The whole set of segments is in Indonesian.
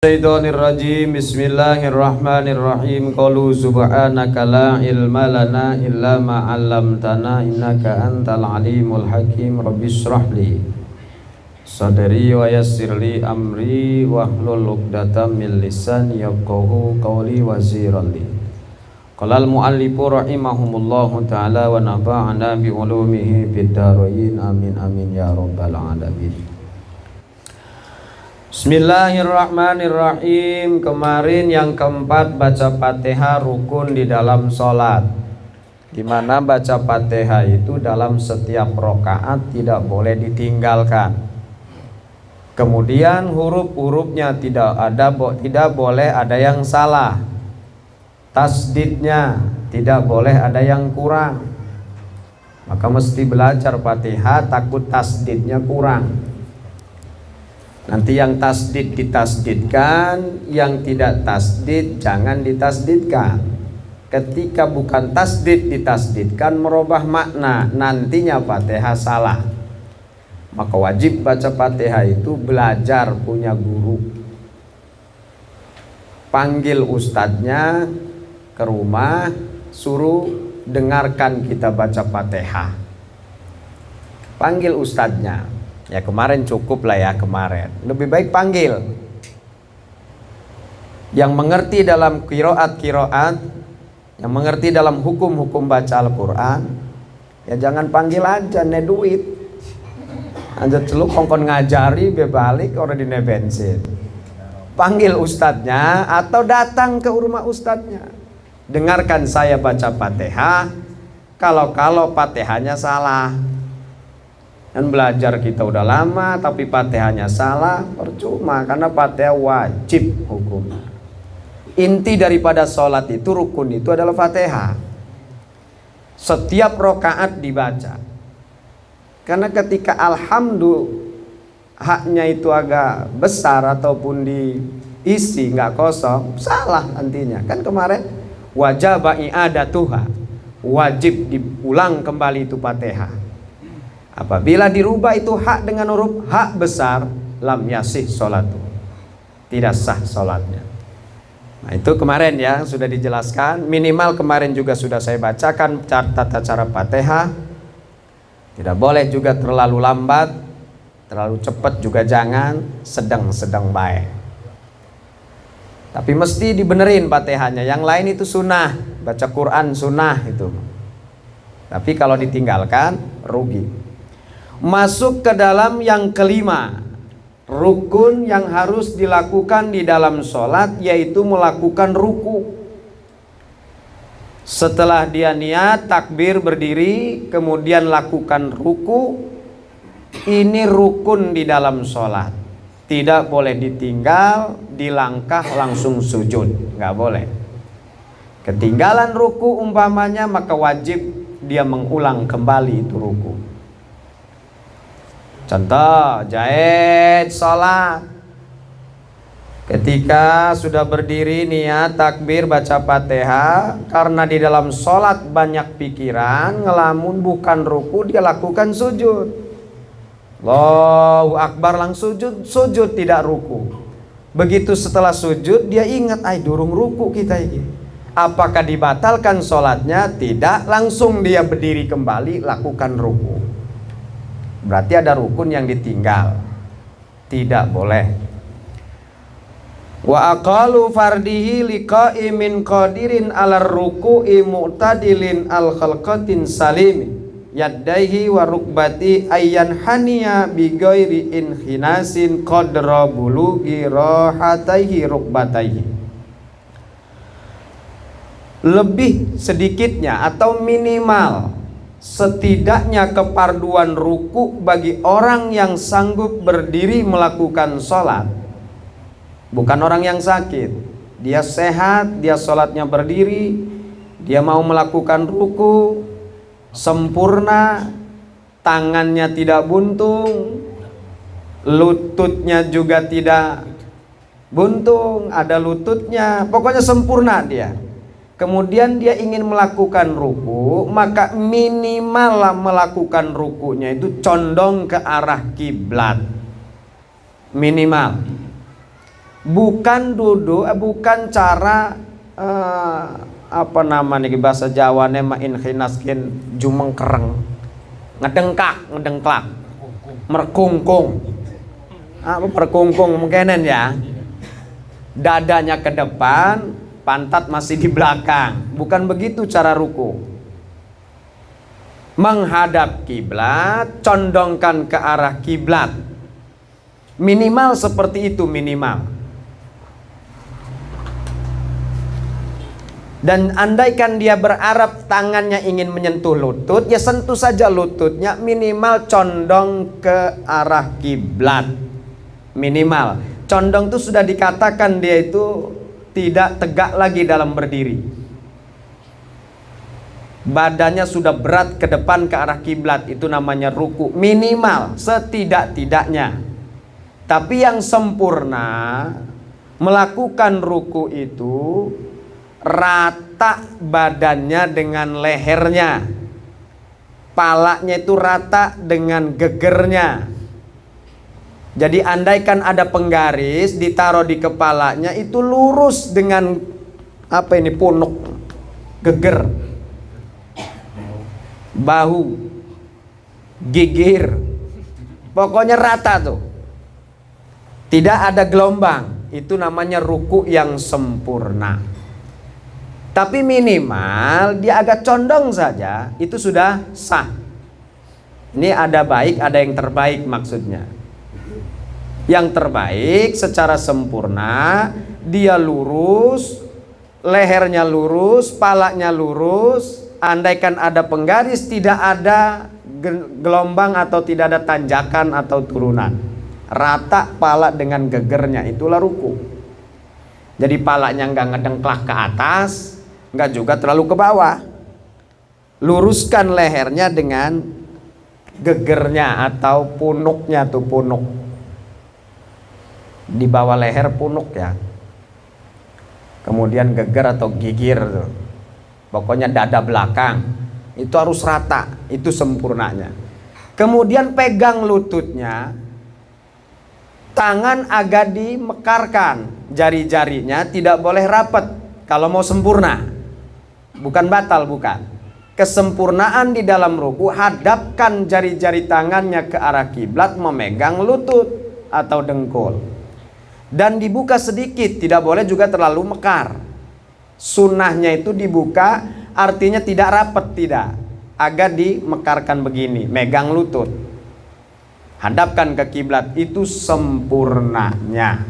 Syaitonirrajim. Bismillahirrahmanirrahim. Qalu subhanaka la ilma lana illa ma 'allamtana innaka antal alimul hakim. Rabbis shrah li sadri wa yassir li amri wahlul 'uqdatam min lisani yafqahu qawli wazir li. Qala al muallifu rahimahumullahu taala wa nafa'ana bi ulumihi fid dharain amin amin ya rabbal alamin. Bismillahirrahmanirrahim. Kemarin yang keempat baca Fatihah rukun di dalam sholat, dimana baca Fatihah itu dalam setiap rakaat tidak boleh ditinggalkan. Kemudian huruf-hurufnya tidak boleh ada yang salah. Tasdidnya tidak boleh ada yang kurang. Maka mesti belajar Fatihah, takut tasdidnya kurang. Nanti yang tasdid ditasdidkan, yang tidak tasdid jangan ditasdidkan. Ketika bukan tasdid ditasdidkan merubah makna, nantinya Fatihah salah. Maka wajib baca Fatihah itu belajar punya guru. Panggil ustadznya ke rumah, suruh dengarkan kita baca Fatihah. Panggil ustadznya. Ya kemarin cukup lah ya kemarin. Lebih baik panggil yang mengerti dalam qiraat, yang mengerti dalam hukum-hukum baca Al-Quran. Ya jangan panggil aja ne duit. Aja celuk kongkon ngajari bebalik orang di bensin. Panggil ustadznya atau datang ke rumah ustadznya. Dengarkan saya baca Fatihah. Kalau Fatihahnya salah. Dan belajar kita udah lama tapi Fatihahnya salah, percuma, karena Fatihah wajib hukumnya. Inti daripada sholat itu, rukun itu adalah Fatihah. Setiap rakaat dibaca. Karena ketika haknya itu agak besar ataupun diisi nggak kosong, salah nantinya. Kan kemarin wajib i'adatuha, wajib diulang kembali itu Fatihah. Apabila dirubah itu hak dengan huruf hak besar, lam yasih sholatu, tidak sah sholatnya. Nah itu kemarin ya sudah dijelaskan. Minimal kemarin juga sudah saya bacakan tata cara Fatihah. Tidak boleh juga terlalu lambat, terlalu cepat juga jangan, sedang baik. Tapi mesti dibenerin Fatihahnya. Yang lain itu sunnah, baca Quran sunnah itu. Tapi kalau ditinggalkan rugi. Masuk ke dalam yang kelima, rukun yang harus dilakukan di dalam sholat, yaitu melakukan ruku. Setelah dia niat takbir berdiri, kemudian lakukan ruku. Ini rukun di dalam sholat, tidak boleh ditinggal, dilangkah langsung sujud, nggak boleh. Ketinggalan ruku umpamanya, maka wajib dia mengulang kembali itu ruku. Contoh, jahit sholat. Ketika sudah berdiri niat takbir baca Fatihah, karena di dalam sholat banyak pikiran, ngelamun bukan ruku, dia lakukan sujud. Allahu Akbar langsung sujud tidak ruku. Begitu setelah sujud dia ingat, durung ruku kita ini. Apakah dibatalkan sholatnya? Tidak, langsung dia berdiri kembali lakukan ruku. Berarti ada rukun yang ditinggal, tidak boleh. Wa aqalu fardihi liqaimin qadirin ala ruku'i mu'tadilin al khalqatin salimi yaddaihi wa rukbati ayyan haniya bi ghairi inhinasin qadra bulughi rahataihi rukbataihi. Lebih sedikitnya atau minimal setidaknya keparduan ruku bagi orang yang sanggup berdiri melakukan sholat. Bukan orang yang sakit, dia sehat, dia sholatnya berdiri, dia mau melakukan ruku sempurna, tangannya tidak buntung, lututnya juga tidak buntung, ada lututnya, pokoknya sempurna dia. Kemudian dia ingin melakukan ruku, maka minimal melakukan rukunya itu condong ke arah kiblat. Minimal. Bukan duduk, bukan cara apa namanya di bahasa Jawa nema inhinaskin jumengkereng, ngedengklak, merkungkung. Apa perkungkung mungkinan ya? Dadanya ke depan, pantat masih di belakang. Bukan begitu cara ruku. Menghadap kiblat, condongkan ke arah kiblat. Minimal seperti itu, minimal. Dan andaikan dia berharap tangannya ingin menyentuh lutut, ya sentuh saja lututnya, minimal condong ke arah kiblat. Minimal. Condong itu sudah dikatakan dia itu tidak tegak lagi dalam berdiri. Badannya sudah berat ke depan ke arah kiblat, itu namanya ruku. Minimal, setidak-tidaknya. Tapi yang sempurna melakukan ruku itu rata badannya dengan lehernya, palanya itu rata dengan gegernya. Jadi andaikan ada penggaris ditaruh di kepalanya, itu lurus dengan apa ini, punuk, geger, bahu, gigir, pokoknya rata tuh, tidak ada gelombang. Itu namanya ruku yang sempurna. Tapi minimal dia agak condong saja, itu sudah sah. Ini ada baik, ada yang terbaik maksudnya. Yang terbaik secara sempurna, dia lurus, lehernya lurus, palanya lurus. Andaikan ada penggaris, tidak ada gelombang atau tidak ada tanjakan atau turunan. Rata pala dengan gegernya, itulah ruku. Jadi palanya nggak ngedengklak ke atas, nggak juga terlalu ke bawah. Luruskan lehernya dengan gegernya atau punuknya tuh, punuk di bawah leher, punuk ya. Kemudian geger atau gigir tuh. Pokoknya dada belakang itu harus rata, itu sempurnanya. Kemudian pegang lututnya, tangan agak dimekarkan, jari-jarinya tidak boleh rapat kalau mau sempurna. Bukan batal, bukan. Kesempurnaan di dalam ruku, hadapkan jari-jari tangannya ke arah kiblat, memegang lutut atau dengkul. Dan dibuka sedikit, tidak boleh juga terlalu mekar. Sunnahnya itu dibuka, artinya tidak rapat, tidak. Agak dimekarkan begini, megang lutut. Hadapkan ke kiblat, itu sempurnanya.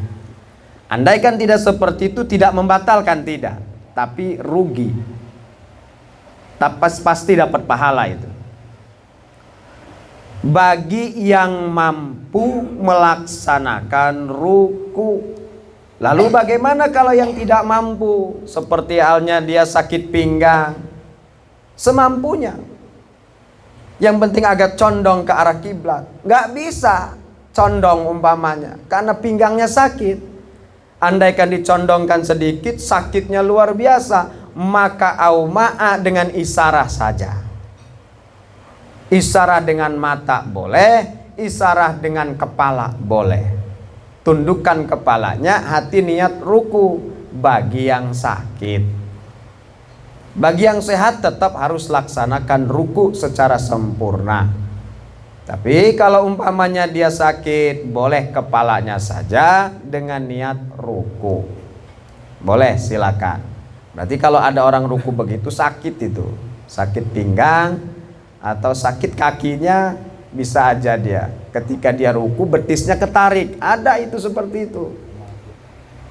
Andaikan tidak seperti itu, tidak membatalkan, tidak. Tapi rugi. Pasti dapat pahala itu. Bagi yang mampu melaksanakan ruku. Lalu bagaimana kalau yang tidak mampu? Seperti halnya dia sakit pinggang, semampunya. Yang penting agak condong ke arah kiblat. Nggak bisa condong umpamanya, karena pinggangnya sakit. Andaikan dicondongkan sedikit, sakitnya luar biasa, maka auma'a dengan isarah saja. Isarah dengan mata boleh, isarah dengan kepala boleh. Tundukkan kepalanya, hati niat ruku bagi yang sakit. Bagi yang sehat tetap harus laksanakan ruku secara sempurna. Tapi kalau umpamanya dia sakit, boleh kepalanya saja dengan niat ruku. Boleh, silakan. Berarti kalau ada orang ruku begitu sakit itu, sakit pinggang atau sakit kakinya, bisa aja dia ketika dia ruku betisnya ketarik. Ada itu seperti itu.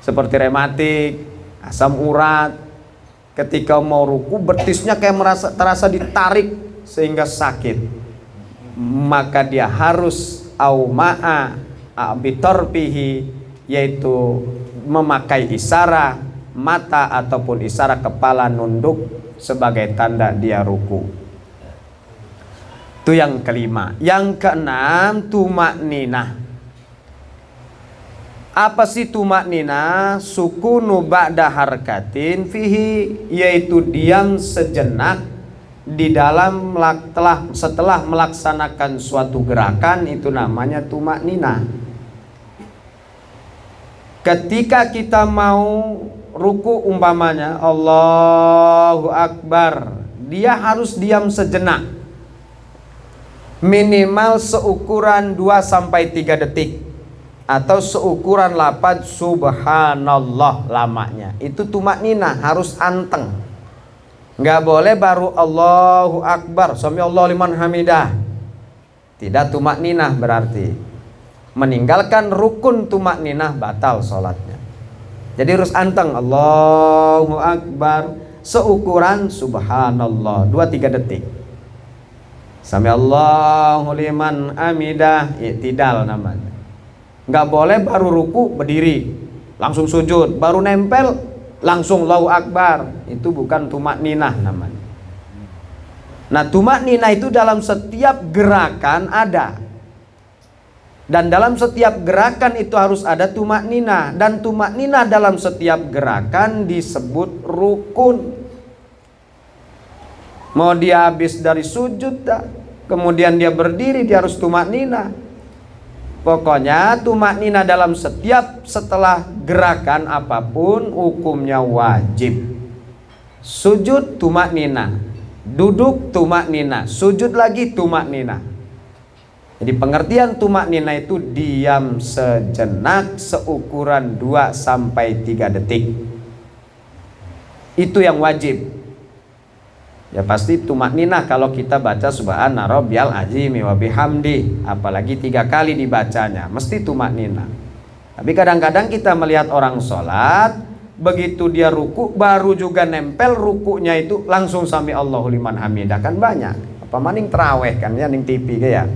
Seperti rematik, asam urat. Ketika mau ruku betisnya kayak terasa ditarik sehingga sakit. Maka dia harus auma'a bitorpihi, yaitu memakai isarah mata ataupun isyarat kepala nunduk sebagai tanda dia ruku. Itu yang kelima. Yang keenam, tumakninah. Apa sih tumakninah? Sukunu ba'da harkatin fihi, yaitu diam sejenak di dalam setelah melaksanakan suatu gerakan, itu namanya tumakninah. Ketika kita mau ruku umpamanya Allahu Akbar, dia harus diam sejenak, minimal seukuran 2-3 detik, atau seukuran lafaz subhanallah lamanya. Itu tumakninah, harus anteng. Nggak boleh baru Allahu Akbar, sami Allahu liman hamidah. Tidak tumakninah, berarti meninggalkan rukun tumakninah, batal sholatnya. Jadi harus anteng, Allahu Akbar, seukuran subhanallah 2-3 detik. Sami Allahu liman hamidah, i'tidal namanya. Nggak boleh baru ruku berdiri langsung sujud, baru nempel langsung Allahu Akbar. Itu bukan tumakninah namanya. Nah, tumakninah itu dalam setiap gerakan ada. Dan dalam setiap gerakan itu harus ada tumakninah. Dan tumakninah dalam setiap gerakan disebut rukun. Mau dia habis dari sujud dah, kemudian dia berdiri, dia harus tumakninah. Pokoknya tumakninah dalam setelah gerakan apapun hukumnya wajib. Sujud tumakninah, duduk tumakninah, sujud lagi tumakninah. Jadi pengertian tumakninah itu diam sejenak seukuran 2-3 detik. Itu yang wajib. Ya pasti tumakninah kalau kita baca subhana rabbiyal azimi wa bihamdi, apalagi 3 kali dibacanya, mesti tumakninah. Tapi kadang-kadang kita melihat orang sholat, begitu dia ruku baru juga nempel rukunya itu langsung sami Allahu liman hamidah, kan banyak. Apa maning teraweh kan ya ning TV ya.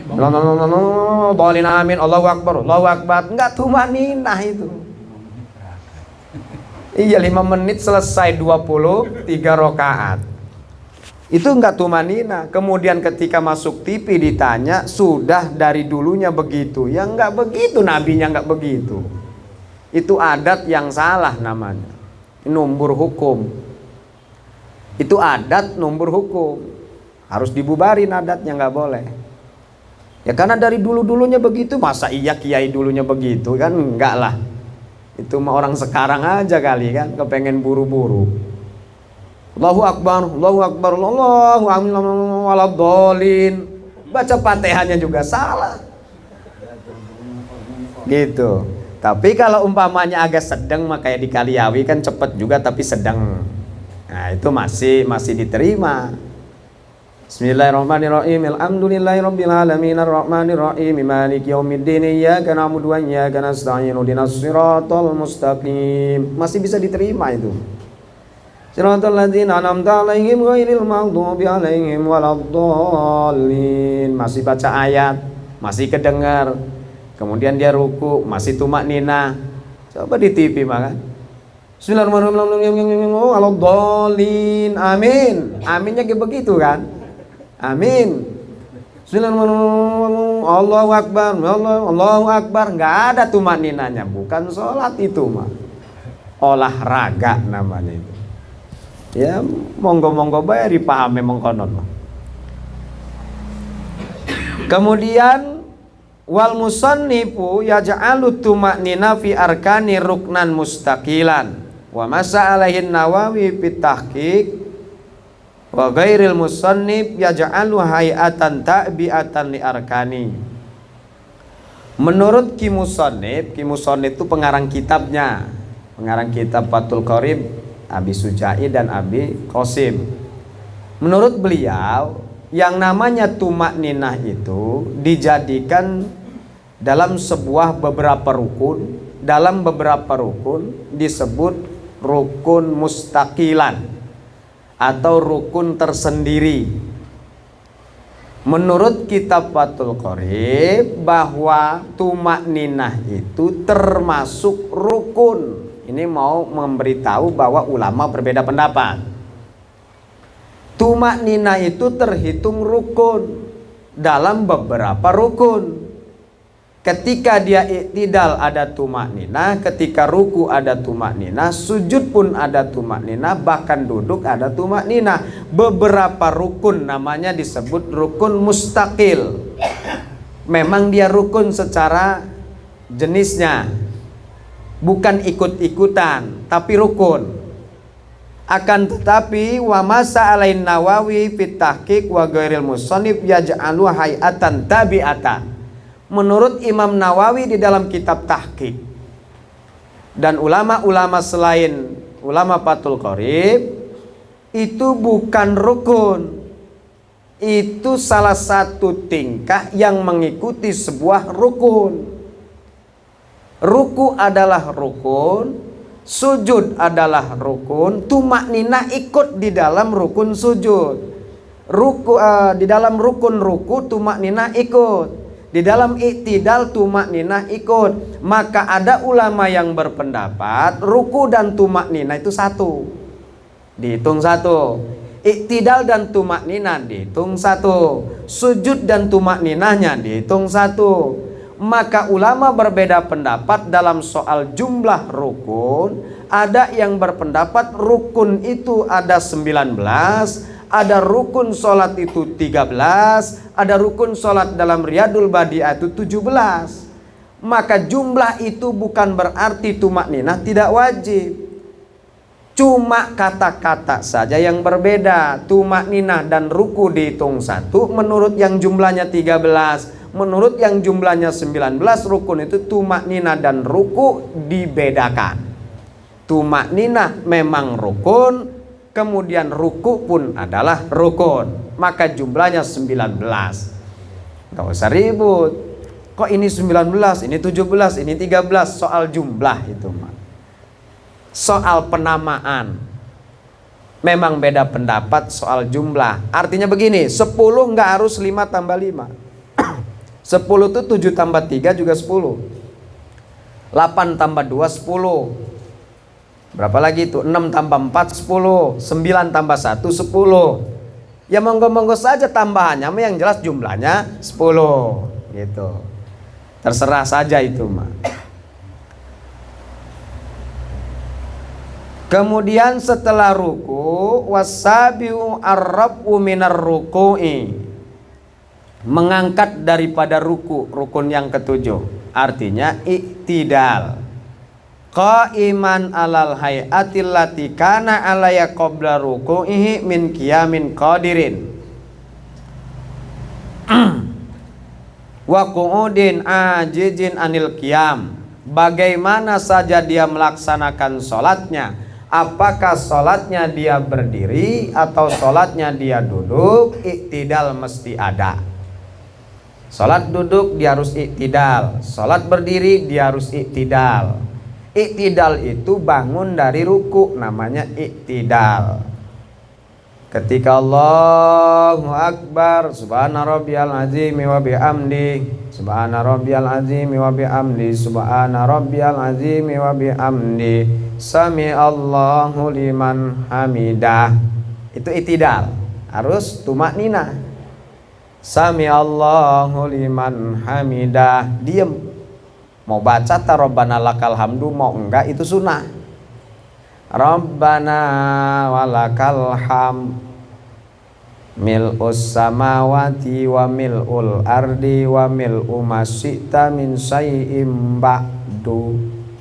Boleh amin, Allahu Akbar, Allahu Akbar, enggak tumakninah itu. Iya 5 menit selesai 23 rakaat. Itu enggak tumakninah. Kemudian ketika masuk TV ditanya, sudah dari dulunya begitu. Ya enggak begitu, nabinya enggak begitu. Itu adat yang salah namanya. Numbur hukum. Itu adat numbur hukum. Harus dibubarin adatnya, enggak boleh. Ya karena dari dulu-dulunya begitu, masa iya kiai dulunya begitu kan? Enggak lah. Itu mah orang sekarang aja kali kan, kepengen buru-buru. Allahu Akbar, Allahu Akbar, Allahu amin, waladhdallin. Baca Fatihahnya juga salah. Gitu. Tapi kalau umpamanya agak sedang mah kayak di Kaliawi kan cepet juga tapi sedang. Nah, itu masih diterima. Bismillahirrahmanirrahim. Alhamdulillahirabbil alamin arrahmanir rahim maliki yaumiddin iyyaka na'budu wa iyyaka nasta'in ihdinas siratal mustaqim. Masih bisa diterima itu. Siratal ladzina an'amta 'alaihim ghairil maghdubi 'alaihim waladdallin. Masih baca ayat, masih kedengar. Kemudian dia ruku, masih tumakninah. Coba di TV mah kan. Bismillahirrahmanirrahim waladdallin. Amin. Aminnya kayak begitu kan? Amin. Bismillahirrahmanirrahim. Allahu Akbar. Allahu Akbar. Nggak ada tumakninahnya. Bukan sholat itu mah. Olahraga namanya itu. Ya monggo-monggo bae dipahami mengkonon mah. Kemudian wal musannifu yaj'alu tumaknina fi arkani ruknan mustaqilan. Wa masa alaihin Nawawi fit tahqiq wa ghairil musannif yaj'alu hay'atan ta'bi'atan li arkani. Menurut Ki Musannif itu pengarang kitabnya, pengarang kitab Fathul Qorib, Abi Sujai dan Abi Qasim. Menurut beliau, yang namanya tumakninah itu dijadikan dalam beberapa rukun. Dalam beberapa rukun disebut rukun mustaqilan atau rukun tersendiri. Menurut kitab Fathul Qorib bahwa tumakninah itu termasuk rukun. Ini mau memberitahu bahwa ulama berbeda pendapat. Tumakninah itu terhitung rukun dalam beberapa rukun. Ketika dia i'tidal ada tumakninah, ketika ruku ada tumakninah, sujud pun ada tumakninah, bahkan duduk ada tumakninah. Beberapa rukun namanya disebut rukun mustaqil. Memang dia rukun secara jenisnya, bukan ikut-ikutan tapi rukun. Akan tetapi wa masa alain Nawawi fit tahqiq wa ghairil musannif yaj'alu hayatan tabi'atan. Menurut Imam Nawawi di dalam kitab tahqiq dan ulama-ulama selain ulama Fathul Qorib, itu bukan rukun. Itu salah satu tingkah yang mengikuti sebuah rukun. Ruku adalah rukun, sujud adalah rukun, tumakninah ikut di dalam rukun sujud. Di dalam rukun ruku tumakninah ikut. Di dalam iktidal tumakninah ikut. Maka ada ulama yang berpendapat ruku dan tumakninah itu satu. Dihitung satu. Iktidal dan tumakninah dihitung satu. Sujud dan tumakninahnya dihitung satu. Maka ulama berbeda pendapat dalam soal jumlah rukun. Ada yang berpendapat rukun itu ada 19, ada rukun sholat itu 13, ada rukun sholat dalam Riyadul Badi'ah itu 17. Maka jumlah itu bukan berarti tumakninah tidak wajib. Cuma kata-kata saja yang berbeda. Tumakninah dan ruku dihitung satu menurut yang jumlahnya 13. Menurut yang jumlahnya 19 rukun itu tumakninah dan ruku dibedakan. Tumakninah memang rukun, kemudian ruku pun adalah rukun. Maka jumlahnya 19. Gak usah ribut. Kok ini 19, ini 17, ini 13. Soal jumlah itu mah. Soal penamaan memang beda pendapat soal jumlah. Artinya begini, 10 nggak harus 5 tambah 5. 10 itu 7 tambah 3 juga 10. 8 tambah 2 10. Berapa lagi itu? 6 tambah 4 10. 9 tambah 1 10. Ya monggo-monggo saja tambahannya, yang jelas jumlahnya 10 gitu. Terserah saja itu mah. Kemudian setelah ruku, wasabiu arrabu minar ruku'i, mengangkat daripada ruku, rukun yang ketujuh. Artinya iktidal. Qaiman alal hayatil lati kana alaya qabla ruku'ihi min qiyamin qadirin. Wa qu'udin ajizin anil qiyam. Bagaimana saja dia melaksanakan sholatnya, apakah sholatnya dia berdiri atau sholatnya dia duduk, iktidal mesti ada. Sholat duduk dia harus iktidal, sholat berdiri dia harus iktidal. Iktidal itu bangun dari ruku, namanya iktidal. Ketika Allahu Akbar, subhana rabbiyal azim wa bihamdi, subhana rabbiyal azim wa bihamdi, subhana rabbiyal azim wa bihamdi, sami Allahu liman hamidah. Itu iktidal, harus tumakninah. Sami Allahu liman hamidah, diem. Mau baca ta Rabbana lakal hamdu, mau enggak itu sunnah. Rabbana walakal ham mil'us samawati wa mil'ul ardi wa mil'u masyita min syai'im ba'du.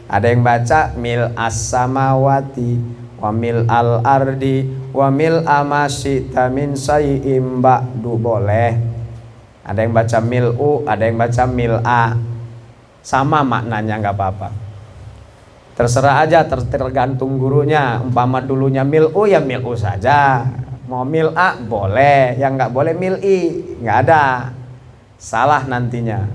Ada yang baca mil'as samawati wa mil'al ardi wa mil'a masyita min syai'im ba'du, boleh. Ada yang baca mil'u, ada yang baca mil'a. Sama maknanya, nggak apa-apa. Terserah aja, tergantung gurunya. Umpama dulunya mil'u ya mil'u saja. Mau mil'a boleh, yang nggak boleh mil'i, nggak ada. Salah nantinya.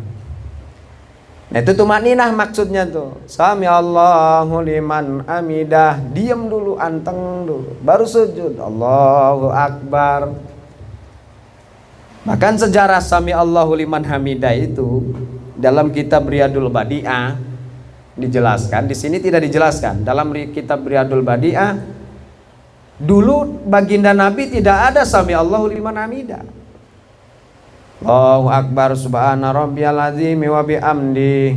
Nah itu tumakninah maksudnya tuh. Sami Allahu liman hamidah, diam dulu, anteng dulu, baru sujud. Allahu Akbar. Bahkan sejarah Sami Allahu liman hamidah itu dalam kitab Riyadul Badi'ah dijelaskan. Di sini tidak dijelaskan. Dalam kitab Riyadul Badi'ah dulu baginda Nabi tidak ada Sami Allahu liman hamidah. Allahu Akbar, subhana rabbiyal azim wa bihamdi,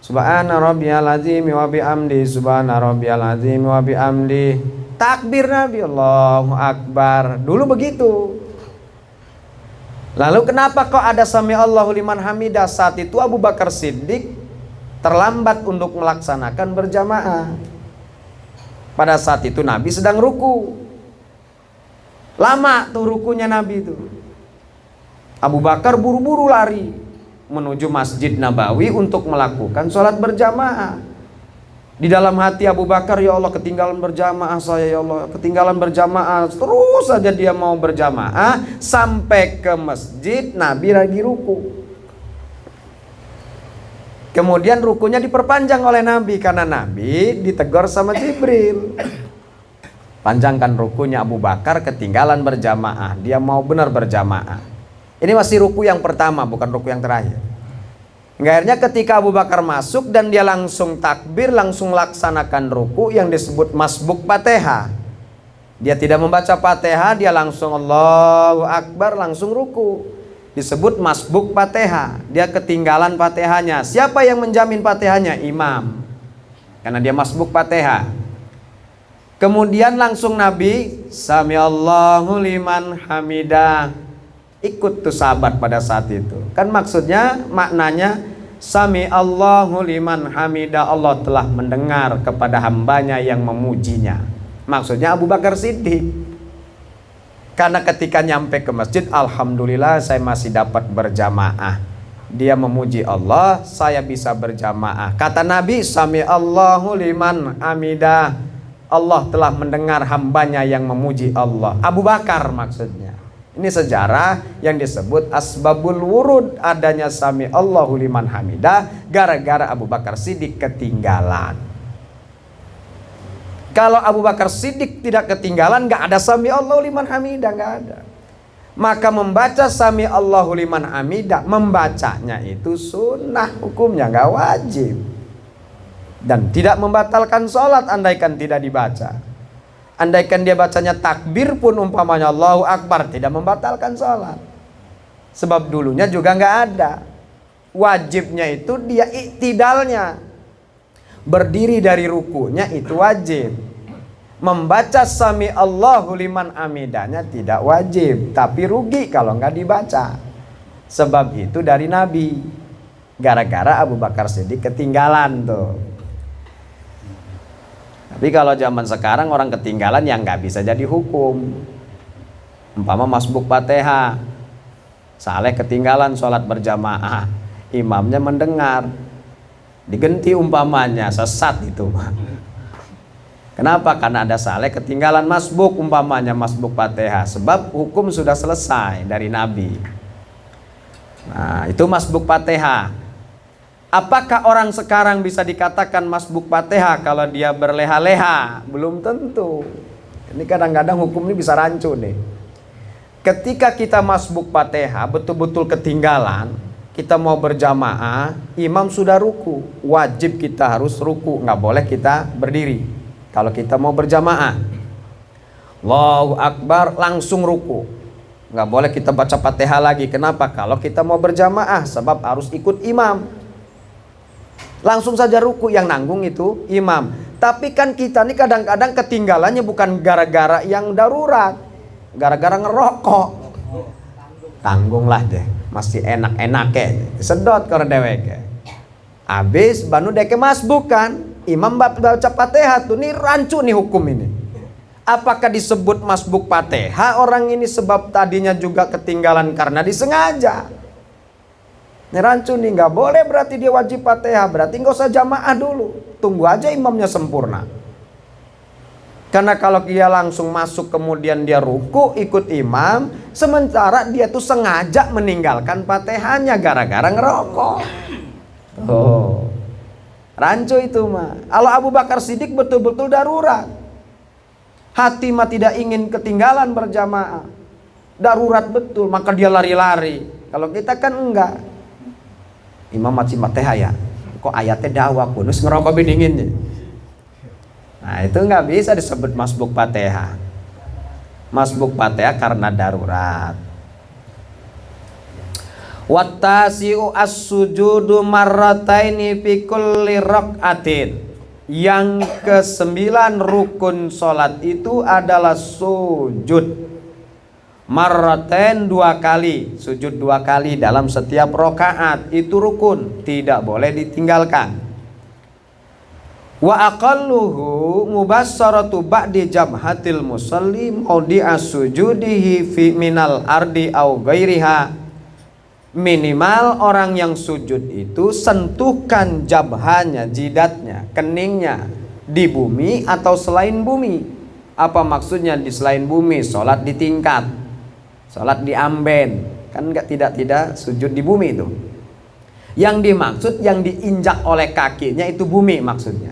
subhana rabbiyal azim wa bihamdi, subhana rabbiyal azim wa bihamdi. Takbir Nabi, Allahu Akbar. Dulu begitu. Lalu kenapa kok ada Sami Allahu liman hamidah? Saat itu Abu Bakar Siddiq terlambat untuk melaksanakan berjamaah. Pada saat itu Nabi sedang ruku. Lama tuh rukunya Nabi itu. Abu Bakar buru-buru lari menuju Masjid Nabawi untuk melakukan sholat berjamaah. Di dalam hati Abu Bakar, ya Allah, ketinggalan berjamaah saya, ya Allah, ketinggalan berjamaah. Terus saja dia mau berjamaah sampai ke masjid, Nabi lagi ruku. Kemudian rukunya diperpanjang oleh Nabi karena Nabi ditegur sama Jibril. Panjangkan rukunya, Abu Bakar ketinggalan berjamaah. Dia mau benar berjamaah. Ini masih ruku yang pertama, bukan ruku yang terakhir. Akhirnya ketika Abu Bakar masuk dan dia langsung takbir, langsung laksanakan ruku yang disebut masbuk Fatihah. Dia tidak membaca Fatihah, dia langsung Allahu Akbar, langsung ruku. Disebut masbuk Fatihah. Dia ketinggalan Fatihahnya. Siapa yang menjamin Fatihahnya? Imam. Karena dia masbuk Fatihah. Kemudian langsung Nabi Samiallahu liman hamidah. Ikut tuh sahabat pada saat itu. Kan maksudnya, maknanya Samiallahu liman hamidah, Allah telah mendengar kepada hambanya yang memujinya. Maksudnya Abu Bakar Siddiq. Karena ketika nyampe ke masjid, alhamdulillah saya masih dapat berjamaah. Dia memuji Allah, saya bisa berjamaah. Kata Nabi, Samiallahu liman hamidah, Allah telah mendengar hambanya yang memuji Allah. Abu Bakar maksudnya. Ini sejarah yang disebut asbabul wurud, adanya Samiallahu liman hamidah gara-gara Abu Bakar Siddiq ketinggalan. Kalau Abu Bakar Siddiq tidak ketinggalan, nggak ada Samiallahu liman hamidah, nggak ada. Maka membaca Samiallahu liman hamidah, membacanya itu sunnah hukumnya, nggak wajib. Dan tidak membatalkan sholat andaikan tidak dibaca. Andaikan dia bacanya takbir pun umpamanya Allahu Akbar, tidak membatalkan sholat. Sebab dulunya juga nggak ada. Wajibnya itu dia iktidalnya. Berdiri dari rukunya itu wajib. Membaca Samiallahu liman hamidahnya tidak wajib, tapi rugi kalau nggak dibaca. Sebab itu dari Nabi. Gara-gara Abu Bakar Siddiq ketinggalan tuh. Tapi kalau zaman sekarang orang ketinggalan yang nggak bisa jadi hukum. Umpama masbuk Fatihah, Saleh ketinggalan sholat berjamaah, imamnya mendengar, digenti umpamanya, sesat itu. Kenapa? Karena ada Saleh ketinggalan masbuk umpamanya masbuk Fatihah. Sebab hukum sudah selesai dari Nabi. Nah, itu masbuk Fatihah. Apakah orang sekarang bisa dikatakan masbuk Fatihah kalau dia berleha-leha? Belum tentu. Ini kadang-kadang hukum ini bisa rancu nih. Ketika kita masbuk Fatihah betul-betul ketinggalan, kita mau berjamaah, imam sudah ruku, wajib kita harus ruku, nggak boleh kita berdiri. Kalau kita mau berjamaah, Allahu Akbar, langsung ruku. Nggak boleh kita baca Fatihah lagi. Kenapa? Kalau kita mau berjamaah, sebab harus ikut imam. Langsung saja ruku, yang nanggung itu imam. Tapi kan kita nih kadang-kadang ketinggalannya bukan gara-gara yang darurat, gara-gara ngerokok. Tanggunglah deh, masih enak-enaknya, sedot kalau dewek. Habis banu deke masbuk kan, imam baca Fatihah tuh, nih rancu nih hukum ini. Apakah disebut masbuk Fatihah orang ini sebab tadinya juga ketinggalan karena disengaja? Ini rancu nih, nggak boleh berarti dia wajib Fatihah, berarti nggak usah jamaah dulu, tunggu aja imamnya sempurna. Karena kalau dia langsung masuk kemudian dia ruku ikut imam, sementara dia tuh sengaja meninggalkan Fatihahnya gara-gara ngerokok. Oh, rancu itu mah. Kalau Abu Bakar Siddiq betul-betul darurat, hati mah tidak ingin ketinggalan berjamaah, darurat betul, maka dia lari-lari. Kalau kita kan enggak, imam masih Fatihah ya, kok ayatnya dakwah kunus ngerokok bindingin. Nah itu nggak bisa disebut masbuk Fatihah. Masbuk Fatihah karena darurat. Wattasi'u as-sujudu marrataini fi kulli rak'atin. Yang ke-9 rukun salat itu adalah sujud marratain 2 kali, sujud 2 kali dalam setiap rakaat, itu rukun, tidak boleh ditinggalkan. Wa aqalluhu mubassaratu ba'di jabhatil musalli maudi'a sujudihi fi minal ardi au ghairiha. Minimal orang yang sujud itu sentuhkan jabhanya, jidatnya, keningnya di bumi atau selain bumi. Apa maksudnya di selain bumi? Sholat di tingkat, sholat di amben, kan tidak sujud di bumi itu. Yang dimaksud yang diinjak oleh kakinya itu bumi maksudnya.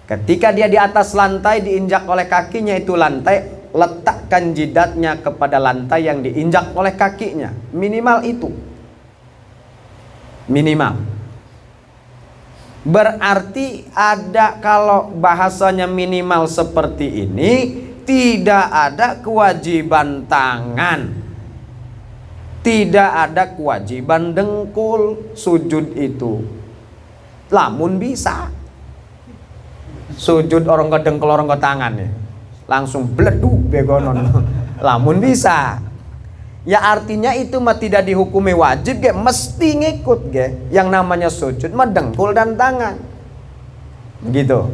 Ketika dia di atas lantai diinjak oleh kakinya itu lantai, letakkan jidatnya kepada lantai yang diinjak oleh kakinya. Minimal itu. Minimal. Berarti ada, kalau bahasanya minimal seperti ini, tidak ada kewajiban tangan, tidak ada kewajiban dengkul sujud itu. Lamun bisa sujud orang ke dengkul orang ke tangan ya, langsung bleduk begonon. Lamun bisa. Ya artinya itu mah tidak dihukumi wajib ge, mesti ngikut ge. Yang namanya sujud mah dengkul dan tangan. Begitu.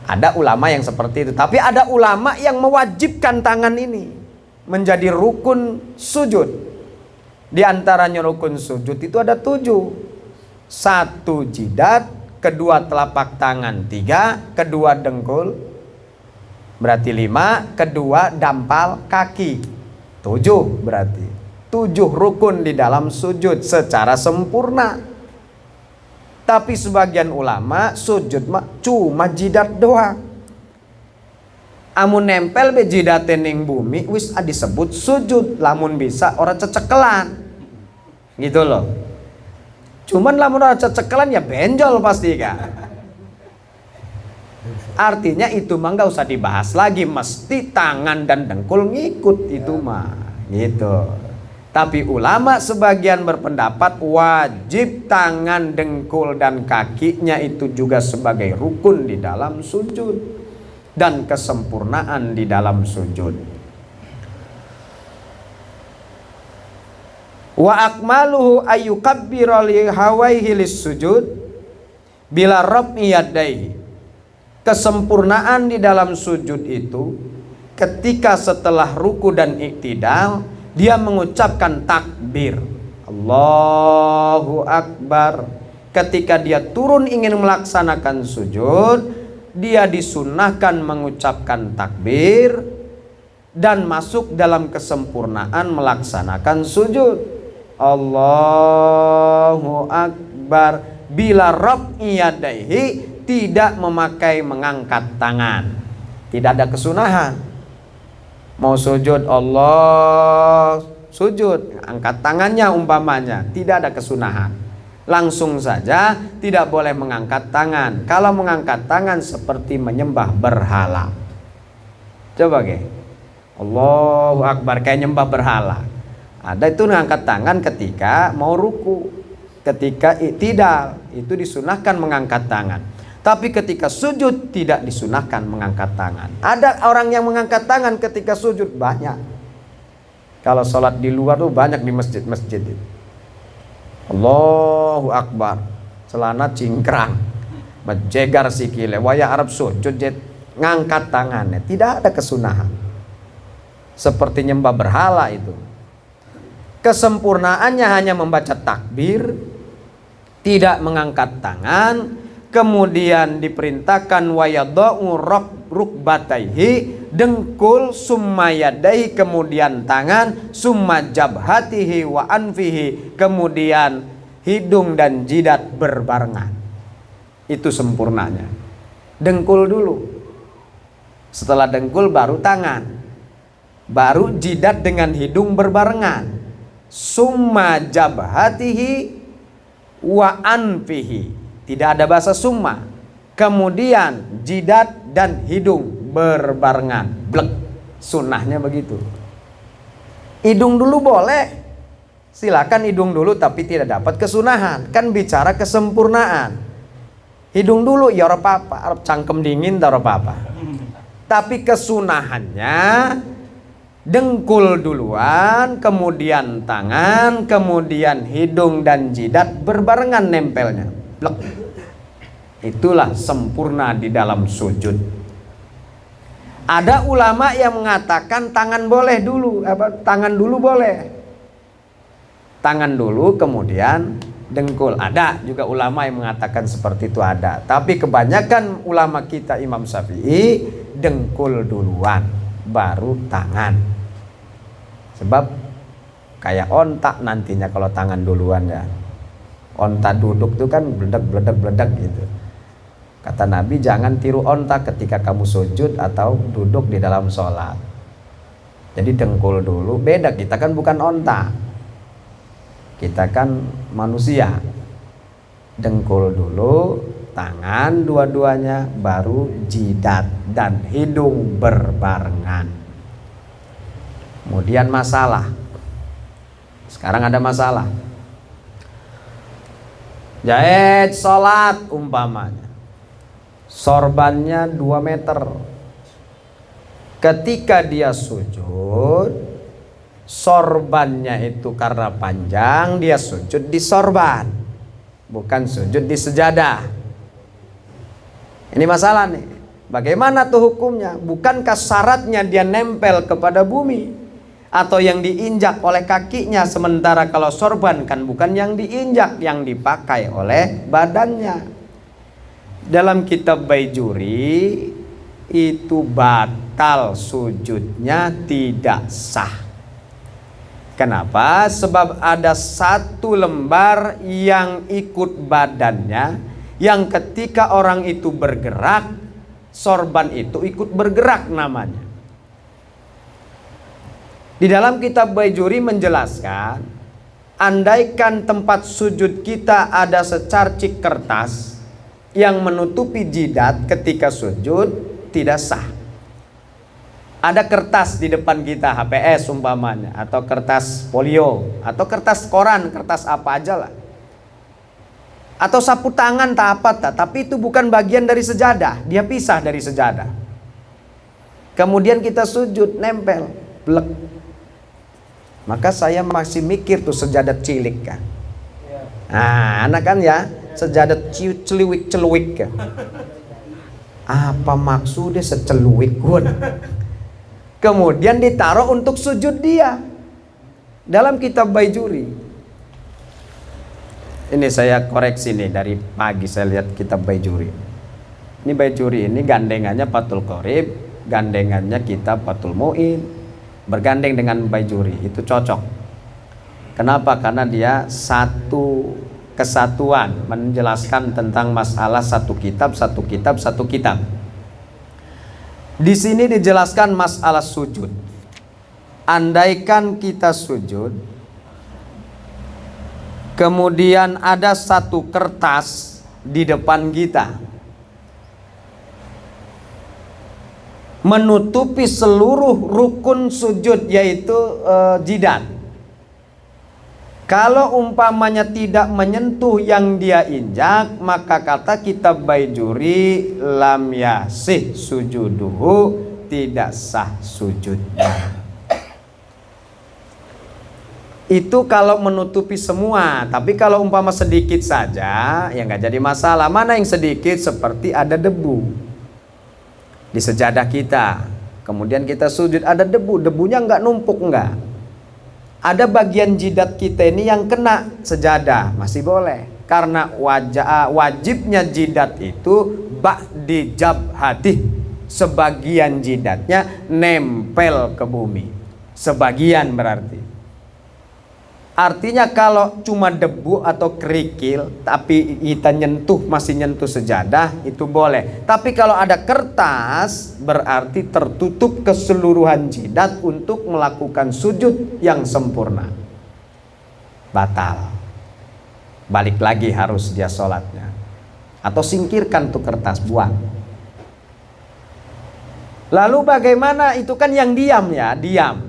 Ada ulama yang seperti itu, tapi ada ulama yang mewajibkan tangan ini menjadi rukun sujud. Di antaranya rukun sujud itu ada 7. 1 jidat, kedua telapak tangan 3, kedua dengkul berarti 5, kedua dampal kaki 7, berarti 7 rukun di dalam sujud secara sempurna. Tapi sebagian ulama sujud cuma jidat doang. Amun nempel be jidate ning bumi wis disebut sujud. Lamun bisa orang cecekelan gitu loh. Cuman lamun orang cecekelan ya benjol pasti kan. Artinya itu mah nggak usah dibahas lagi, mesti tangan dan dengkul ngikut itu mah gitu. Tapi ulama sebagian berpendapat wajib tangan, dengkul dan kakinya itu juga sebagai rukun di dalam sujud dan kesempurnaan di dalam sujud. Wa akmaluhu ayyukabbira li hawaihi lis sujud bila rab'i yadaihi. Kesempurnaan di dalam sujud itu ketika setelah ruku dan iktidal dia mengucapkan takbir Allahu Akbar. Ketika dia turun ingin melaksanakan sujud, dia disunahkan mengucapkan takbir dan masuk dalam kesempurnaan melaksanakan sujud. Allahu Akbar bila rab'i yadaihi, tidak memakai mengangkat tangan. Tidak ada kesunahan. Mau sujud Allah sujud, angkat tangannya umpamanya, tidak ada kesunahan. Langsung saja tidak boleh mengangkat tangan. Kalau mengangkat tangan seperti menyembah berhala. Coba ke Allahu Akbar kayak nyembah berhala. Ada itu mengangkat tangan ketika mau ruku, ketika iktidal itu disunahkan mengangkat tangan. Tapi ketika sujud tidak disunahkan mengangkat tangan. Ada orang yang mengangkat tangan ketika sujud banyak. Kalau sholat di luar tuh banyak di masjid-masjid. Allahu Akbar, celana cingkrang, menjegar sikile, waya Arab sujud ngangkat tangannya. Tidak ada kesunahan. Seperti nyembah berhala itu. Kesempurnaannya hanya membaca takbir, tidak mengangkat tangan. Kemudian diperintahkan wayadau rukbataihi, dengkul, summa yadaihi, kemudian tangan, summa jabhatihi wa anfihi, kemudian hidung dan jidat berbarengan. Itu sempurnanya. Dengkul dulu. Setelah dengkul baru tangan. Baru jidat dengan hidung berbarengan. Summa jabhatihi wa anfihi. Tidak ada bahasa summa. Kemudian jidat dan hidung berbarengan. Blek. Sunnahnya begitu. Hidung dulu boleh. Silakan hidung dulu tapi tidak dapat kesunahan. Kan bicara kesempurnaan. Hidung dulu ya ora apa-apa. Cangkem dingin tak ora apa-apa. Tapi kesunahannya dengkul duluan, kemudian tangan, kemudian hidung dan jidat berbarengan nempelnya. Blek. Itulah sempurna di dalam sujud. Ada ulama yang mengatakan tangan boleh dulu, tangan dulu boleh. Tangan dulu kemudian dengkul. Ada juga ulama yang mengatakan seperti itu, ada. Tapi kebanyakan ulama kita Imam Syafi'i dengkul duluan baru tangan. Sebab kayak onta nantinya kalau tangan duluan ya. Onta duduk tuh kan bledak gitu. Kata Nabi, jangan tiru onta ketika kamu sujud atau duduk di dalam sholat. Jadi dengkul dulu. Beda, kita kan bukan onta, kita kan manusia. Dengkul dulu, tangan dua-duanya, baru jidat dan hidung berbarengan. Kemudian masalah. Sekarang ada masalah. Jahit sholat umpamanya, sorbannya 2 meter. Ketika dia sujud, sorbannya itu karena panjang, dia sujud di sorban, bukan sujud di sejadah. Ini masalah nih. Bagaimana tuh hukumnya? Bukankah syaratnya dia nempel kepada bumi atau yang diinjak oleh kakinya? Sementara kalau sorban kan bukan yang diinjak, yang dipakai oleh badannya. Dalam kitab Baijuri itu batal sujudnya, tidak sah. Kenapa? Sebab ada 1 lembar yang ikut badannya, yang ketika orang itu bergerak, sorban itu ikut bergerak namanya. Di dalam kitab Baijuri menjelaskan, andaikan tempat sujud kita ada secarcik kertas yang menutupi jidat ketika sujud, tidak sah. Ada kertas di depan kita, HPS umpamanya, atau kertas polio, atau kertas koran, kertas apa aja lah, atau sapu tangan tak apa tak, tapi itu bukan bagian dari sejadah, dia pisah dari sejadah. Kemudian kita sujud, nempel, blek. Maka saya masih mikir tuh sejadah cilik kan. Nah, anak kan ya, sejadah celuik kan. Apa maksudnya seceluik pun? Kemudian ditaruh untuk sujud dia. Dalam kitab Baijuri. Ini saya koreksi nih, dari pagi saya lihat kitab Baijuri. Ini Baijuri ini gandengannya Fathul Qorib, gandengannya kitab Fathul Mu'in. Bergandeng dengan Baijuri itu cocok. Kenapa? Karena dia satu kesatuan, menjelaskan tentang masalah satu kitab. Di sini dijelaskan masalah sujud. Andaikan kita sujud, kemudian ada 1 kertas di depan kita, menutupi seluruh rukun sujud, yaitu jidat. Kalau umpamanya tidak menyentuh yang dia injak, maka kata kitab Baijuri, lam yasih sujuduhu, tidak sah sujudnya. Itu kalau menutupi semua. Tapi kalau umpama sedikit saja, ya nggak jadi masalah. Mana yang sedikit? Seperti ada debu di sejadah kita, kemudian kita sujud, ada debu, debunya nggak numpuk, nggak. Ada bagian jidat kita ini yang kena sejadah, masih boleh. Karena wajibnya jidat itu ba'di jabhatih, sebagian jidatnya nempel ke bumi, sebagian berarti. Artinya kalau cuma debu atau kerikil tapi kita nyentuh, masih nyentuh sejadah, itu boleh. Tapi kalau ada kertas, berarti tertutup keseluruhan jidat untuk melakukan sujud yang sempurna. Batal. Balik lagi harus dia sholatnya. Atau singkirkan tuh kertas, buang. Lalu bagaimana? Itu kan yang diam ya, diam,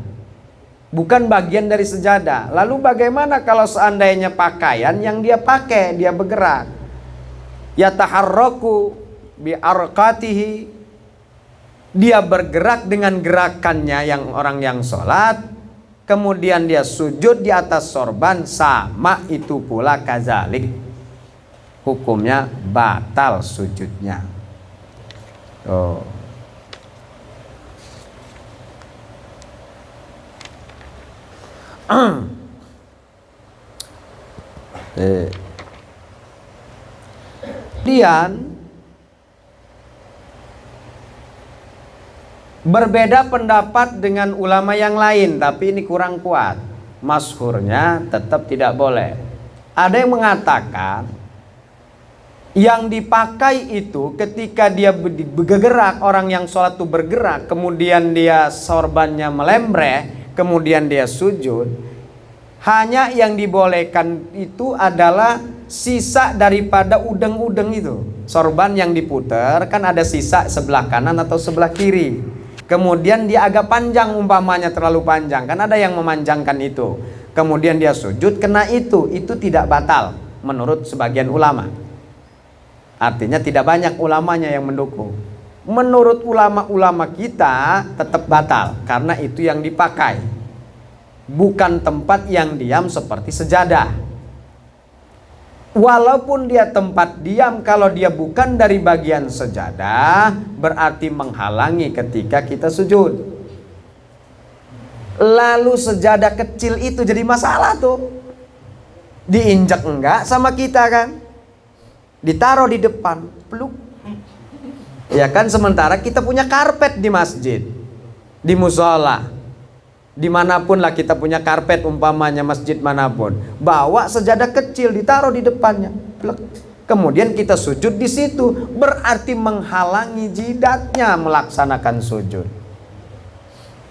bukan bagian dari sejadah. Lalu bagaimana kalau seandainya pakaian yang dia pakai, dia bergerak, yataharraku bi arqatihi, dia bergerak dengan gerakannya yang orang yang sholat, kemudian dia sujud di atas sorban, sama itu pula kazalik. hukumnya batal sujudnya. Oh. Kemudian berbeda pendapat dengan ulama yang lain, tapi ini kurang kuat. Masyhurnya tetap tidak boleh. Ada yang mengatakan yang dipakai itu ketika dia bergerak, orang yang sholat itu bergerak, kemudian dia sorbannya melembreh, kemudian dia sujud, hanya yang dibolehkan itu adalah sisa daripada udeng-udeng itu. Sorban yang diputar kan ada sisa sebelah kanan atau sebelah kiri. Kemudian dia agak panjang, umpamanya terlalu panjang, kan ada yang memanjangkan itu. Kemudian dia sujud kena itu tidak batal menurut sebagian ulama. Artinya tidak banyak ulamanya yang mendukung. Menurut ulama-ulama kita tetap batal karena itu yang dipakai, bukan tempat yang diam seperti sejadah. Walaupun dia tempat diam, kalau dia bukan dari bagian sejadah, berarti menghalangi ketika kita sujud. Lalu sejadah kecil itu jadi masalah tuh. Diinjak enggak sama kita kan? Ditaruh di depan, peluk. Ya kan, sementara kita punya karpet di masjid, di musola, dimanapun lah kita punya karpet, umpamanya masjid manapun, bawa sejadah kecil ditaruh di depannya, kemudian kita sujud di situ, berarti menghalangi jidatnya melaksanakan sujud.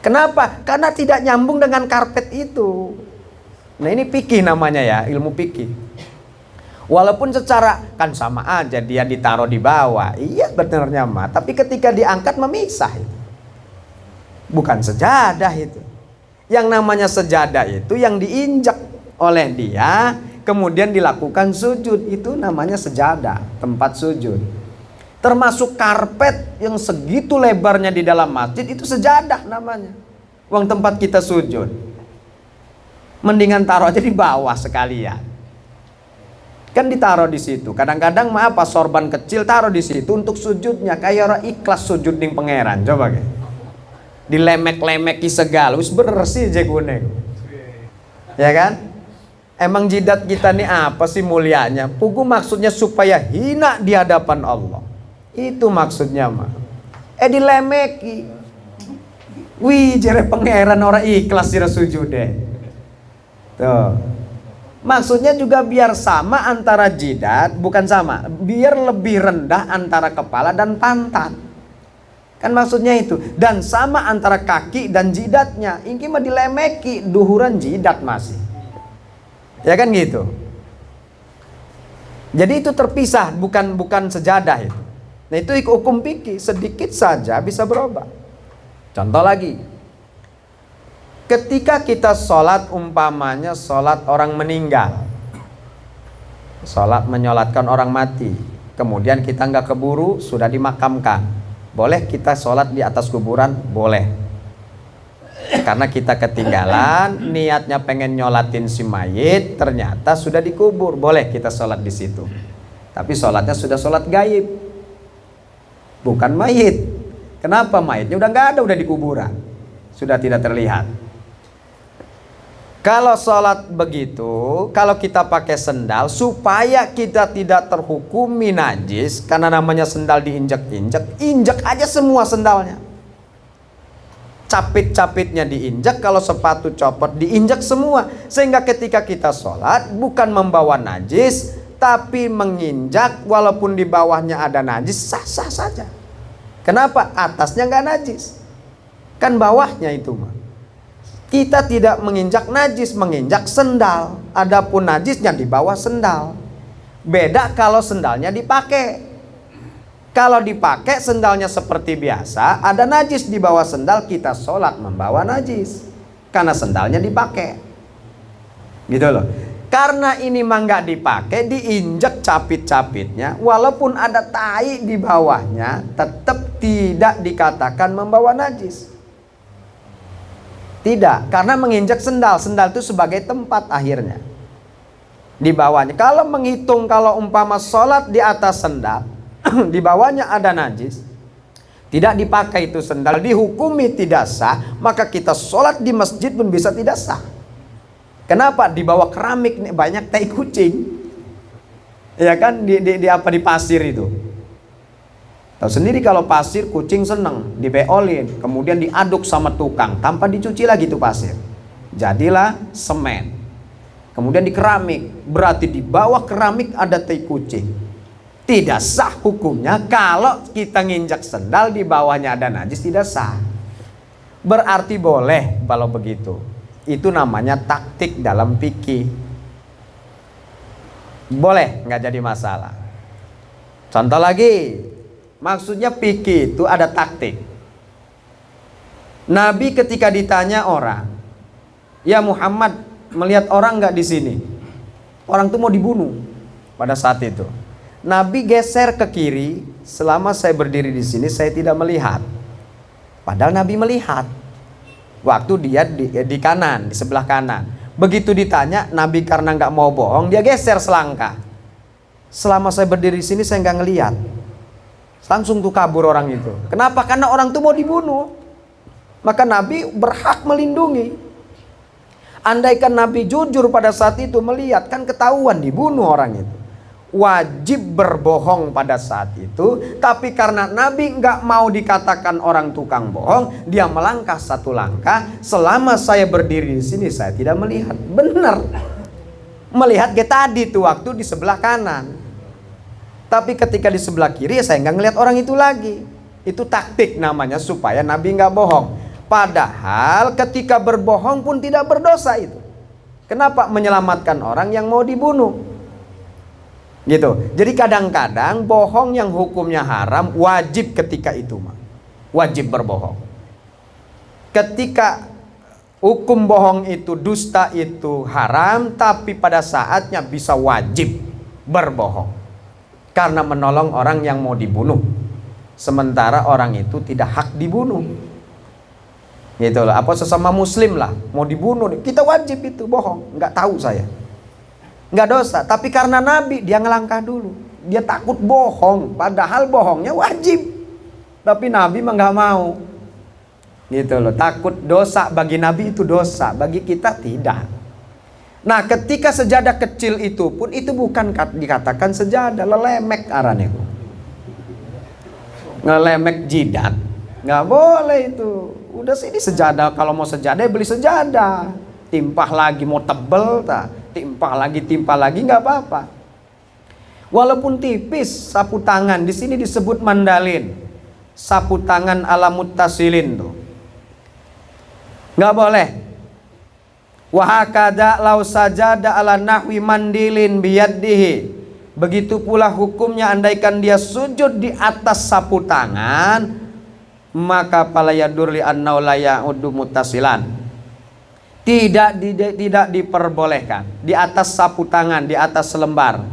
Kenapa? Karena tidak nyambung dengan karpet itu. Nah, ini fikih namanya ya, ilmu fikih. Walaupun secara kan sama aja dia ditaruh di bawah, iya benernya mah, tapi ketika diangkat memisah itu. Bukan sejadah itu. Yang namanya sejadah itu yang diinjak oleh dia, kemudian dilakukan sujud, itu namanya sejadah, tempat sujud. Termasuk karpet yang segitu lebarnya di dalam masjid, itu sejadah namanya. Uang tempat kita sujud. Mendingan taruh aja di bawah sekalian. Kan ditaruh di situ. Kadang-kadang apa, sorban kecil taruh di situ untuk sujudnya, kayak orang ikhlas sujud ning pangeran. Coba kayak. Dilemek-lemeki segala, wis bersih je kuning. Ya kan? Emang jidat kita nih apa sih mulianya? Pugu maksudnya supaya hina di hadapan Allah. Itu maksudnya mah. Dilemeki. Wih, jere pangeran orang ikhlas sira sujud deh. Tuh. Maksudnya juga biar sama antara jidat, bukan sama, biar lebih rendah antara kepala dan pantat. Kan maksudnya itu. Dan sama antara kaki dan jidatnya. Ini mah dilemeki, duhuran jidat masih. Ya kan gitu. Jadi itu terpisah, bukan sejadah itu. Nah, itu hukum fikih, sedikit saja bisa berubah. Contoh lagi. Ketika kita sholat, umpamanya sholat orang meninggal, sholat menyolatkan orang mati, kemudian kita nggak keburu, sudah dimakamkan, boleh kita sholat di atas kuburan? Boleh. Karena kita ketinggalan, niatnya pengen nyolatin si mayit, ternyata sudah dikubur, boleh kita sholat di situ. Tapi sholatnya sudah sholat gaib, bukan mayit. Kenapa? Mayitnya udah nggak ada, udah di kuburan, sudah tidak terlihat. Kalau sholat begitu, kalau kita pakai sendal, supaya kita tidak terhukumi najis, karena namanya sendal diinjak-injak, injak aja semua sendalnya. Capit-capitnya diinjak, kalau sepatu copot diinjak semua. Sehingga ketika kita sholat, bukan membawa najis, tapi menginjak, walaupun di bawahnya ada najis, sah-sah saja. Kenapa? Atasnya nggak najis. Kan bawahnya itu mah. Kita tidak menginjak najis, menginjak sendal. Adapun najisnya di bawah sendal. Beda kalau sendalnya dipakai. Kalau dipakai sendalnya seperti biasa, ada najis di bawah sendal, kita sholat membawa najis. Karena sendalnya dipakai. Gitu loh. Karena ini mah nggak dipakai, diinjak capit-capitnya, walaupun ada tai di bawahnya, tetap tidak dikatakan membawa najis. Tidak, karena menginjak sendal. Sendal itu sebagai tempat akhirnya. di bawahnya. Kalau menghitung, kalau umpama sholat di atas sendal, di bawahnya ada najis, tidak dipakai itu sendal, dihukumi tidak sah, maka kita sholat di masjid pun bisa tidak sah. Kenapa? Di bawah keramik banyak tai kucing, ya kan, di pasir itu. Tahu sendiri kalau pasir, kucing seneng dibeolin, kemudian diaduk sama tukang tanpa dicuci lagi itu pasir, jadilah semen. Kemudian di keramik, berarti di bawah keramik ada tai kucing. Tidak sah hukumnya. Kalau kita nginjak sendal di bawahnya ada najis, tidak sah. Berarti boleh kalau begitu. Itu namanya taktik dalam fikih. Boleh, nggak jadi masalah. Contoh lagi, maksudnya fikih itu ada taktik. Nabi ketika ditanya orang, ya Muhammad, melihat orang nggak di sini? Orang itu mau dibunuh pada saat itu. Nabi geser ke kiri, selama saya berdiri di sini saya tidak melihat. Padahal Nabi melihat. Waktu dia di kanan, di sebelah kanan. Begitu ditanya, Nabi karena nggak mau bohong, dia geser selangkah. Selama saya berdiri di sini saya nggak ngelihat. Langsung tuh kabur orang itu. Kenapa? Karena orang itu mau dibunuh. Maka Nabi berhak melindungi. Andaikan Nabi jujur pada saat itu melihat, kan ketahuan dibunuh orang itu. Wajib berbohong pada saat itu. Tapi karena Nabi nggak mau dikatakan orang tukang bohong, dia melangkah satu langkah. Selama saya berdiri di sini saya tidak melihat. Benar. Melihat kayak tadi tuh waktu di sebelah kanan. Tapi ketika di sebelah kiri saya nggak ngelihat orang itu lagi. Itu taktik namanya supaya Nabi nggak bohong. Padahal ketika berbohong pun tidak berdosa itu. Kenapa? Menyelamatkan orang yang mau dibunuh. Gitu. Jadi kadang-kadang bohong yang hukumnya haram wajib ketika itu, wajib berbohong. Ketika hukum bohong itu, dusta itu haram, tapi pada saatnya bisa wajib berbohong karena menolong orang yang mau dibunuh, sementara orang itu tidak hak dibunuh. Gitu loh. Apa sesama muslim lah mau dibunuh, kita wajib itu bohong. Nggak tahu saya, nggak dosa. Tapi karena Nabi dia ngelangkah dulu, dia takut bohong, padahal bohongnya wajib. Tapi Nabi mah nggak mau. Gitu loh. Takut dosa, bagi Nabi itu dosa, bagi kita tidak. Nah ketika sejadah kecil itu pun itu bukan dikatakan sejadah, lelemek arane. Ngelemek jidat nggak boleh itu. Udah sini sejadah, kalau mau sejadah beli sejadah, timpah lagi mau tebel tak, timpah lagi nggak apa-apa. Walaupun tipis, sapu tangan di sini disebut mandalin, sapu tangan ala muttasilin tuh nggak boleh. Wahakada lau sajada ala nahwi mandilin biyadihi, begitu pula hukumnya andaikan dia sujud di atas sapu tangan, maka pala yadur li annau la ya'uddu muttasilan, tidak diperbolehkan di atas sapu tangan, di atas selembar.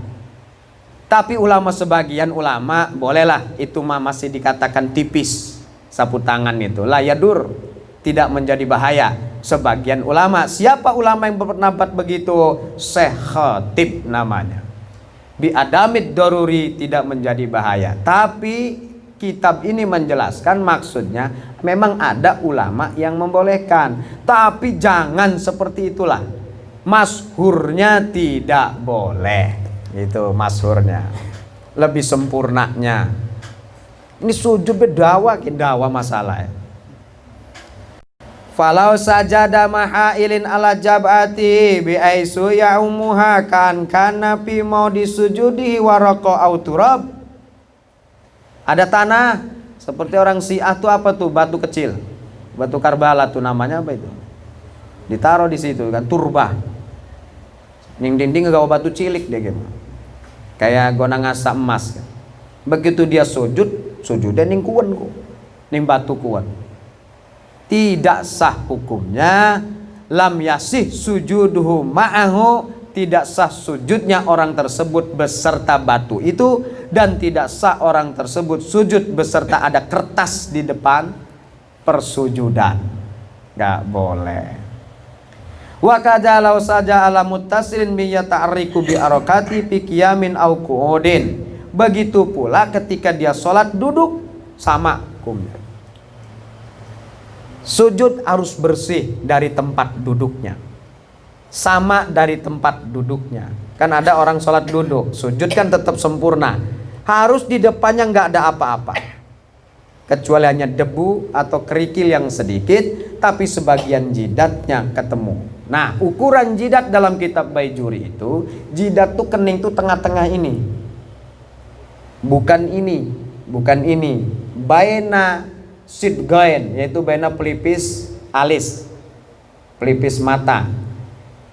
Tapi ulama, sebagian ulama bolehlah, itu masih dikatakan tipis sapu tangan itu, la yadur, tidak menjadi bahaya. Sebagian ulama, siapa ulama yang berpendapat begitu? Syekh Khatib namanya. Bi adamid daruri, tidak menjadi bahaya. Tapi kitab ini menjelaskan maksudnya memang ada ulama yang membolehkan, tapi jangan seperti itulah. Masyhurnya tidak boleh. Itu masyhurnya. Lebih sempurnanya. Ini sujud bedawa, dawa masalah ya. Falau sajada mahailin ala jabati bi aisu ya'umuha kan kana fi mau disujudi waraqo au turab. Ada tanah seperti orang Syiah tuh apa tuh, batu kecil, batu Karbala tuh namanya apa itu, ditaruh di situ kan, turbah. Ning dinding gawa batu cilik dia gitu, kayak gonang asa emas kan. Begitu dia sujudnya ning kuwen ku, ning batu kuwen. Tidak sah hukumnya, lam yasih sujuduhu ma'ahu, tidak sah sujudnya orang tersebut beserta batu itu, dan tidak sah orang tersebut sujud beserta ada kertas di depan persujudan. Gak boleh. Wa kadzalau saja ala muttasilin bi yata'riku bi arakati fi qiyamin au qu'udin. Begitu pula ketika dia sholat duduk, sama hukumnya. Sujud harus bersih dari tempat duduknya, sama dari tempat duduknya. Kan ada orang sholat duduk, sujud kan tetap sempurna. Harus di depannya nggak ada apa-apa, kecuali hanya debu atau kerikil yang sedikit, tapi sebagian jidatnya ketemu. Nah, ukuran jidat dalam kitab Baijuri itu, jidat tuh kening tuh tengah-tengah ini. Bukan ini, bukan ini. Baina sidgain, yaitu baina pelipis alis, pelipis mata.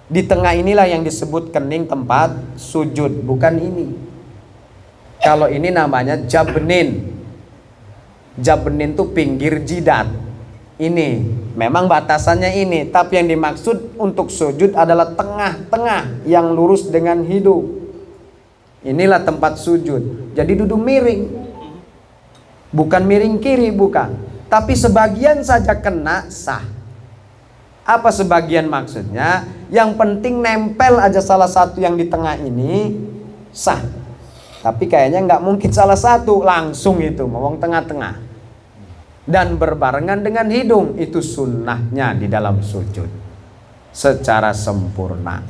Di tengah inilah yang disebut kening tempat sujud, bukan ini. Kalau ini namanya jabnin. Jabnin tuh pinggir jidat. Ini memang batasannya ini, tapi yang dimaksud untuk sujud adalah tengah-tengah yang lurus dengan hidung. Inilah tempat sujud. Jadi duduk miring, bukan miring kiri, bukan. Tapi sebagian saja kena, sah. Apa sebagian maksudnya? Yang penting nempel aja salah satu yang di tengah ini, sah. Tapi kayaknya nggak mungkin salah satu langsung itu, mau tengah-tengah. Dan berbarengan dengan hidung, itu sunnahnya di dalam sujud secara sempurna.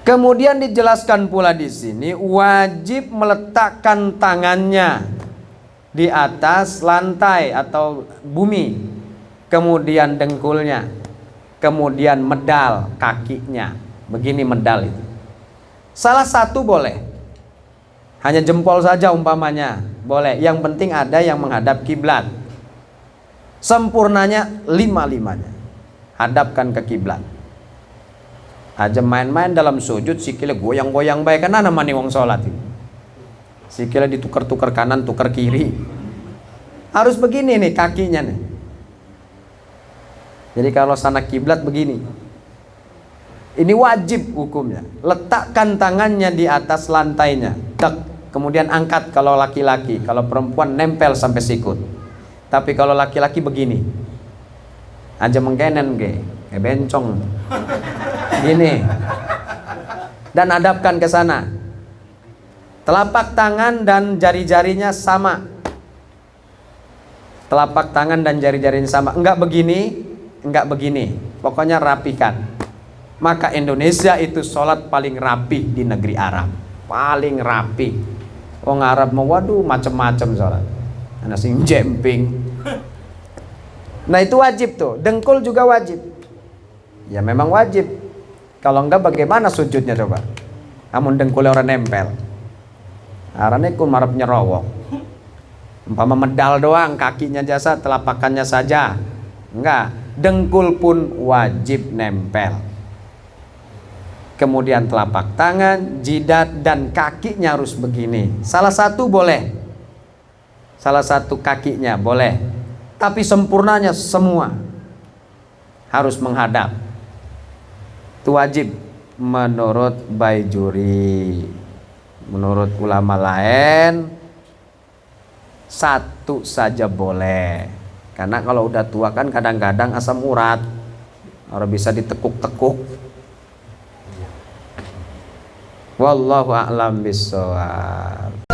Kemudian dijelaskan pula di sini, wajib meletakkan tangannya di atas lantai atau bumi, kemudian dengkulnya, kemudian medal kakinya, begini medal itu. Salah satu boleh, hanya jempol saja umpamanya, boleh. Yang penting ada yang menghadap kiblat. Sempurnanya lima-limanya hadapkan ke kiblat. Aja main-main dalam sujud sikilnya goyang-goyang baik, kan ana mani wong salat itu. Sikilnya ditukar-tukar kanan, tukar kiri. Harus begini nih kakinya nih. Jadi kalau sana kiblat begini. Ini wajib hukumnya. Letakkan tangannya di atas lantainya. Kemudian angkat kalau laki-laki. Kalau perempuan nempel sampai sikut. Tapi kalau laki-laki begini. Aja mengkenen ke bencong. Gini. Dan hadapkan ke sana. Telapak tangan dan jari-jarinya sama. Telapak tangan dan jari-jarinya sama. Enggak begini, enggak begini. Pokoknya rapikan. Maka Indonesia itu sholat paling rapi di negeri Arab. Paling rapi. Wong Arab mau waduh macem-macem sholat. Ada sing jemping. Nah itu wajib tuh. Dengkul juga wajib. Ya memang wajib. Kalau enggak bagaimana sujudnya coba? Namun dengkulnya orang nempel. Arane kun marap nyerowok. Umpama medal doang, kakinya jasa, telapakannya saja. Enggak. Dengkul pun wajib nempel. Kemudian telapak tangan, jidat, dan kakinya harus begini. Salah satu boleh. Salah satu kakinya boleh. Tapi sempurnanya semua harus menghadap. Itu wajib menurut Baijuri. Menurut ulama lain, satu saja boleh. Karena kalau udah tua kan kadang-kadang asam urat. Orang bisa ditekuk-tekuk. Wallahu a'lam bishawab.